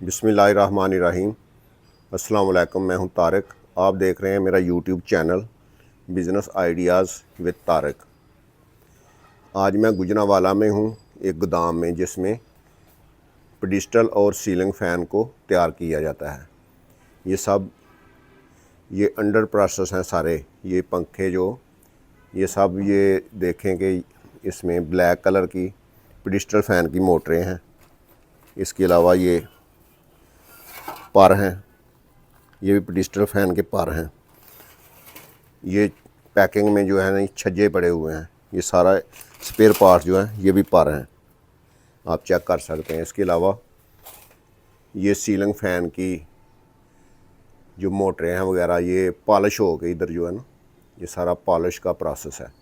बिस्मिल्लाहिर्रहमानिर्रहीम। अस्सलाम वालेकुम। मैं हूं तारिक। आप देख रहे हैं मेरा YouTube channel business ideas with Tariq. आज मैं गुजरांवाला में हूं, एक गोदाम में जिसमें पेडिस्टल और सीलिंग फ़ैन को तैयार किया जाता है। ये अंडर प्रोसेस हैं सारे। ये पंखे ये सब देखें कि इसमें ब्लैक कलर की पेडिस्टल फ़ैन की मोटरें हैं। इसके अलावा ये पर हैं, ये भी पेडिस्टल फ़ैन के पर हैं। ये पैकिंग में जो है ना छज्जे पड़े हुए हैं। ये सारा स्पेयर पार्ट जो है ये भी पर हैं, आप चेक कर सकते हैं। इसके अलावा ये सीलिंग फ़ैन की जो मोटरें हैं वगैरह, ये पॉलिश हो गई। इधर जो है ना ये सारा पॉलिश का प्रोसेस है।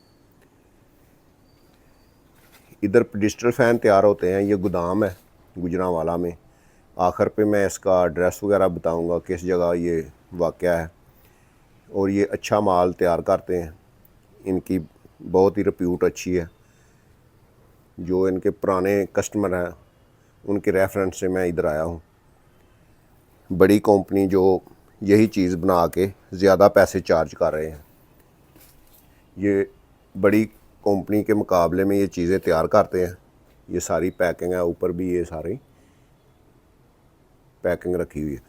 इधर पेडिस्टल फ़ैन तैयार होते हैं। ये गोदाम है गुजरांवाला में। आखिर पे मैं इसका एड्रेस वगैरह बताऊंगा, किस जगह ये वाक़या है। और ये अच्छा माल तैयार करते हैं। इनकी बहुत ही रिप्यूट अच्छी है। जो इनके पुराने कस्टमर हैं उनके रेफरेंस से मैं इधर आया हूँ। बड़ी कंपनी जो यही चीज़ बना के ज़्यादा पैसे चार्ज कर रहे हैं, ये बड़ी कंपनी के मुकाबले में ये चीज़ें तैयार करते हैं। ये सारी पैकिंग है, ऊपर भी ये सारी पैकिंग रखी हुई है।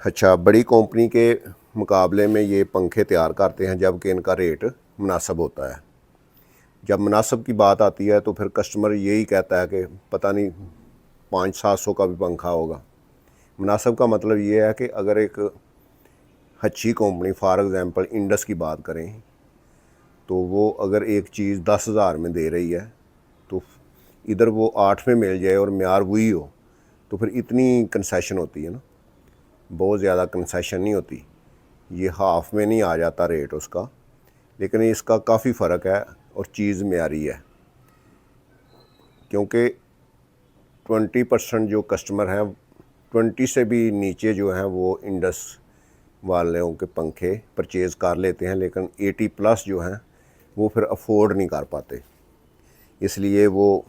अच्छा, बड़ी कंपनी के मुकाबले में ये पंखे तैयार करते हैं जबकि इनका रेट मुनासिब होता है। जब मुनासिब की बात आती है तो फिर कस्टमर यही कहता है कि पता नहीं 500-700 का भी पंखा होगा। मुनासिब का मतलब ये है कि अगर एक अच्छी कंपनी, फॉर एग्ज़ाम्पल इंडस की बात करें, तो वो अगर एक चीज़ 10,000 में दे रही है तो इधर वो 8 में मिल जाए और म्यार वही हो, तो फिर इतनी कंसेशन होती है ना। बहुत ज़्यादा कंसेशन नहीं होती, ये हाफ में नहीं आ जाता रेट उसका, लेकिन इसका काफ़ी फ़र्क है और चीज़ म्यारी है। क्योंकि 20% जो कस्टमर हैं, 20 से भी नीचे जो हैं वो इंडस वालों के पंखे परचेज़ कर लेते हैं, लेकिन 80+ जो हैं वो फिर अफोर्ड नहीं कर पाते। इसलिए वो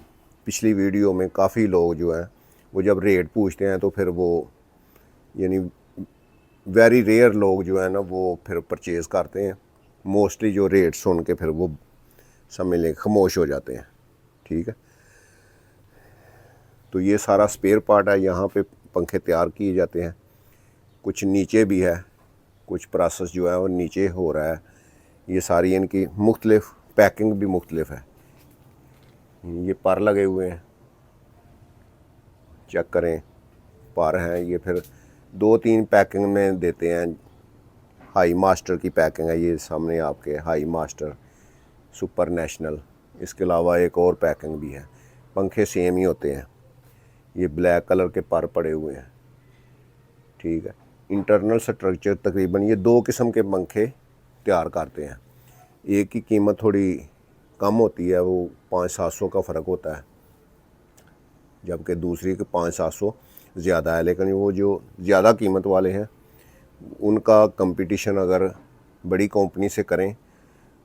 पिछली वीडियो में काफ़ी लोग जो हैं वो जब रेट पूछते हैं तो फिर वो यानी वेरी रेयर लोग जो है ना वो फिर परचेज़ करते हैं। मोस्टली जो रेट सुन के फिर वो समझ लें खामोश हो जाते हैं। ठीक है, तो ये सारा स्पेयर पार्ट है। यहाँ पे पंखे तैयार किए जाते हैं। कुछ नीचे भी है, कुछ प्रोसेस जो है वो नीचे हो रहा है। ये सारी इनकी मुख्तलिफ पैकिंग भी मुख्तलिफ है। ये पर लगे हुए हैं, चेक करें, पर हैं। ये फिर 2-3 पैकिंग में देते हैं। हाई मास्टर की पैकिंग है, ये सामने आपके हाई मास्टर, सुपर नेशनल। इसके अलावा एक और पैकिंग भी है। पंखे सेम ही होते हैं। ये ब्लैक कलर के पर पड़े हुए हैं। ठीक है, इंटरनल स्ट्रक्चर तकरीबन ये 2 किस्म के पंखे तैयार करते हैं। एक की कीमत थोड़ी कम होती है, वो 500-700 का फ़र्क होता है, जबकि दूसरी के 500-700 ज़्यादा है। लेकिन वो जो ज़्यादा कीमत वाले हैं उनका कंपटीशन अगर बड़ी कंपनी से करें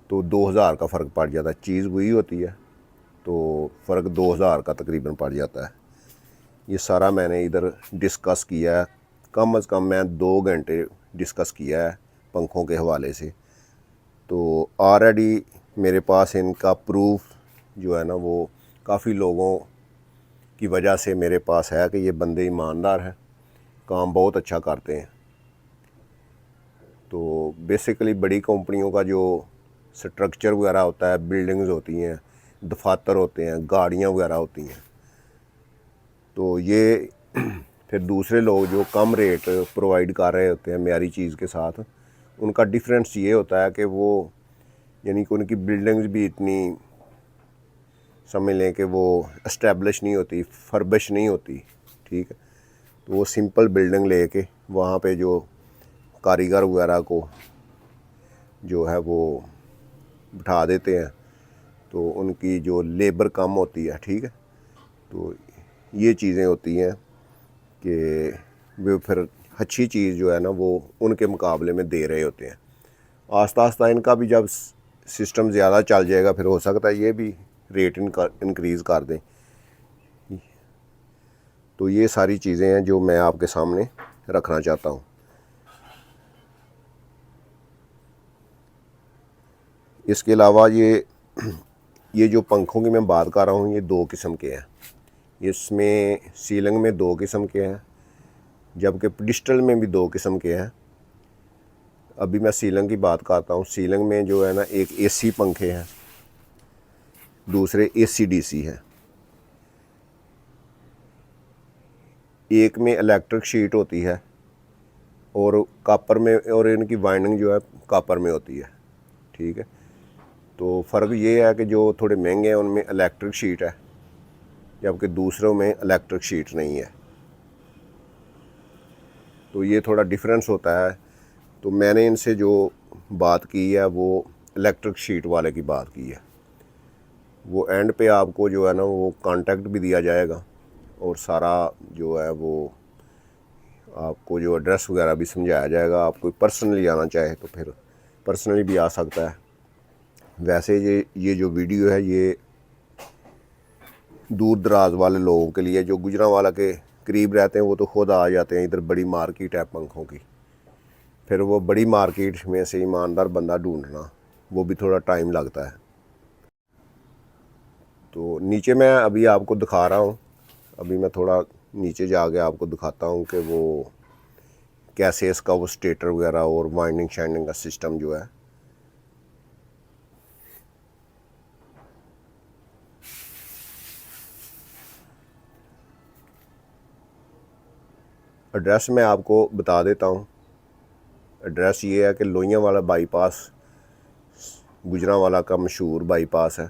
तो 2000 का फ़र्क पड़ जाता है। चीज़ वही होती है तो फ़र्क 2000 का तकरीबन पड़ जाता है। ये सारा मैंने इधर डिस्कस किया है। कम अज़ कम मैं 2 घंटे डिस्कस किया है पंखों के हवाले से। तो ऑलरेडी मेरे पास इनका प्रूफ जो है ना वो काफ़ी लोगों की वजह से मेरे पास है कि ये बंदे ईमानदार हैं, काम बहुत अच्छा करते हैं। तो बेसिकली बड़ी कंपनियों का जो स्ट्रक्चर वगैरह होता है, बिल्डिंग्स होती हैं, दफातर होते हैं, गाड़ियाँ वगैरह होती हैं, तो ये फिर दूसरे लोग जो कम रेट प्रोवाइड कर रहे होते हैं म्यारी चीज़ के साथ, उनका डिफरेंस ये होता है कि वो यानी कि उनकी बिल्डिंग्स भी इतनी समझ लें कि वो इस्टेब्लिश नहीं होती, फर्बिश नहीं होती। ठीक है, तो वो सिंपल बिल्डिंग लेके वहाँ पे जो कारीगर वगैरह को जो है वो बिठा देते हैं, तो उनकी जो लेबर कम होती है। ठीक है, तो ये चीज़ें होती हैं कि वे फिर अच्छी चीज़ जो है ना वो उनके मुकाबले में दे रहे होते हैं। आस्ता आस्ता इनका भी जब सिस्टम ज़्यादा चल जाएगा फिर हो सकता है ये भी रेट इंक्रीज़ कर दें। तो ये सारी चीज़ें हैं जो मैं आपके सामने रखना चाहता हूँ। इसके अलावा ये जो पंखों की मैं बात कर रहा हूँ, ये 2 किस्म के हैं। इसमें सीलिंग में 2 किस्म के हैं, जबकि डिजिटल में भी 2 किस्म के हैं। अभी मैं सीलिंग की बात करता हूँ। सीलिंग में जो है ना, एक एसी पंखे हैं, दूसरे एसी डीसी हैं। एक में इलेक्ट्रिक शीट होती है और कॉपर में, और इनकी वाइंडिंग जो है कॉपर में होती है, ठीक है। तो फ़र्क ये है कि जो थोड़े महंगे हैं उनमें इलेक्ट्रिक शीट है, जबकि दूसरों में इलेक्ट्रिक शीट नहीं है। तो ये थोड़ा डिफरेंस होता है। तो मैंने इनसे जो बात की है वो इलेक्ट्रिक शीट वाले की बात की है। वो एंड पे आपको जो है ना वो कांटेक्ट भी दिया जाएगा और सारा जो है वो आपको जो एड्रेस वगैरह भी समझाया जाएगा। आप कोई पर्सनली आना चाहे तो फिर पर्सनली भी आ सकता है। वैसे ये जो वीडियो है ये दूर दराज वाले लोगों के लिए, जो गुजरांवाला के करीब रहते हैं वो तो खुद आ जाते हैं। इधर बड़ी मार्केट है पंखों की, फिर वो बड़ी मार्केट में से ईमानदार बंदा ढूंढना वो भी थोड़ा टाइम लगता है। तो नीचे मैं अभी आपको दिखा रहा हूँ। अभी मैं थोड़ा नीचे जाके आपको दिखाता हूँ कि वो कैसे इसका वो स्टेटर वगैरह और वाइंडिंग शाइंडिंग का सिस्टम जो है। एड्रेस मैं आपको बता देता हूँ। एड्रेस ये है कि लोहियांवाला बाईपास गुजरांवाला का मशहूर बाईपास है।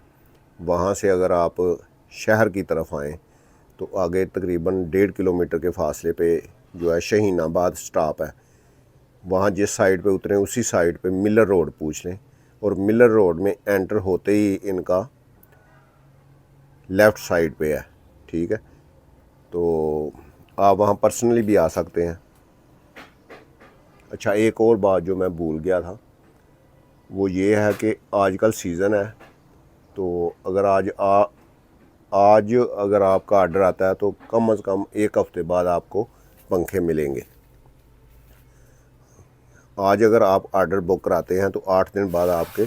वहाँ से अगर आप शहर की तरफ आएँ तो आगे तकरीबन 1.5 किलोमीटर के फासले पे जो है शहीनाबाद स्टॉप है। वहाँ जिस साइड पे उतरें उसी साइड पे मिलर रोड पूछ लें, और मिलर रोड में एंटर होते ही इनका लेफ़्ट साइड पे है, ठीक है। तो आप वहाँ पर्सनली भी आ सकते हैं। अच्छा, एक और बात जो मैं भूल गया था वो ये है कि आजकल सीज़न है, तो अगर आज अगर आपका ऑर्डर आता है तो कम से कम 1 हफ़्ते बाद आपको पंखे मिलेंगे। आज अगर आप ऑर्डर बुक कराते हैं तो 8 दिन बाद आपके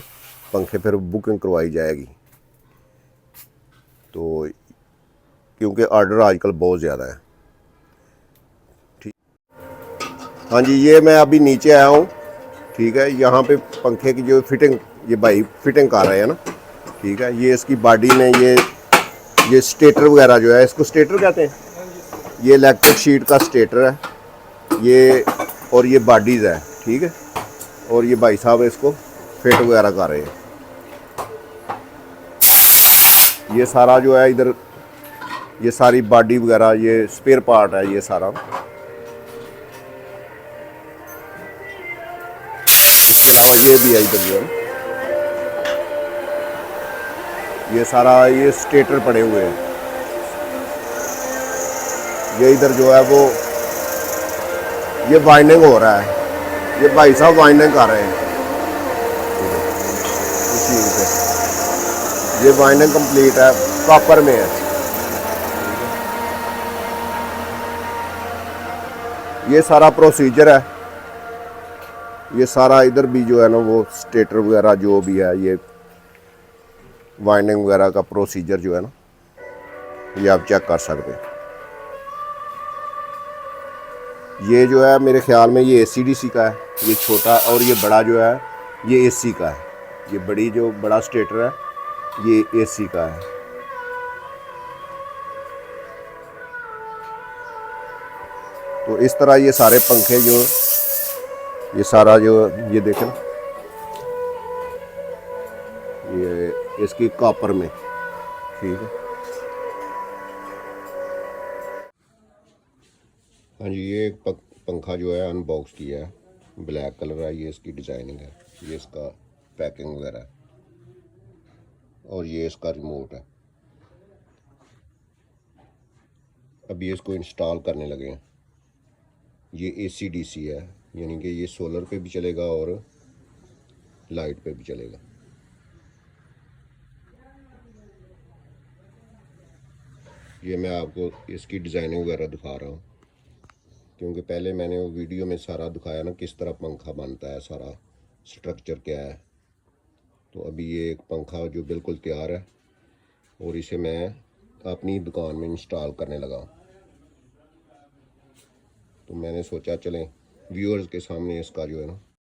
पंखे फिर बुकिंग करवाई जाएगी। तो क्योंकि ऑर्डर आजकल बहुत ज़्यादा है। ठीक, हाँ जी, ये मैं अभी नीचे आया हूँ, ठीक है। यहाँ पे पंखे की जो फिटिंग, ये भाई फिटिंग कर रहे हैं ना, ठीक है। ये इसकी बॉडी में ये स्टेटर वगैरह जो है, इसको स्टेटर कहते हैं। ये इलेक्ट्रिक शीट का स्टेटर है ये, और ये बॉडीज़ है, ठीक है। और ये भाई साहब इसको फिट वगैरह कर रहे हैं। ये सारा जो है इधर, ये सारी बॉडी वगैरह ये स्पेयर पार्ट है ये सारा। इसके अलावा ये भी है इधर जो है, ये सारा ये स्टेटर पड़े हुए हैं। ये इधर जो है वो ये वाइंडिंग हो रहा है, ये भाई साहब वाइंडिंग कर रहे हैं मशीन पे। ये वाइंडिंग कंप्लीट है, कॉपर में है। ये सारा प्रोसीजर है। ये सारा इधर भी जो है ना वो स्टेटर वगैरह जो भी है, ये वाइंडिंग वगैरह का प्रोसीजर जो है ना, ये आप चेक कर सकते हैं। ये जो है मेरे ख्याल में ये ACDC का है, ये छोटा, और ये बड़ा जो है ये AC का है। ये जो बड़ा स्टेटर है ये AC का है। तो इस तरह ये सारे पंखे जो, ये सारा जो ये देखें, ये इसकी कॉपर में, ठीक है। हाँ जी, ये पंखा जो है अनबॉक्स किया है, ब्लैक कलर है, ये इसकी डिज़ाइनिंग है, ये इसका पैकिंग वगैरह है, और ये इसका रिमोट है। अभी इसको इंस्टॉल करने लगे हैं। ये ACDC है, यानी कि ये सोलर पे भी चलेगा और लाइट पे भी चलेगा। ये मैं आपको इसकी डिज़ाइनिंग वगैरह दिखा रहा हूँ, क्योंकि पहले मैंने वो वीडियो में सारा दिखाया ना किस तरह पंखा बनता है, सारा स्ट्रक्चर क्या है। तो अभी ये एक पंखा जो बिल्कुल तैयार है और इसे मैं अपनी दुकान में इंस्टॉल करने लगा। तो मैंने सोचा चलें व्यूअर्स के सामने इसका जो है ना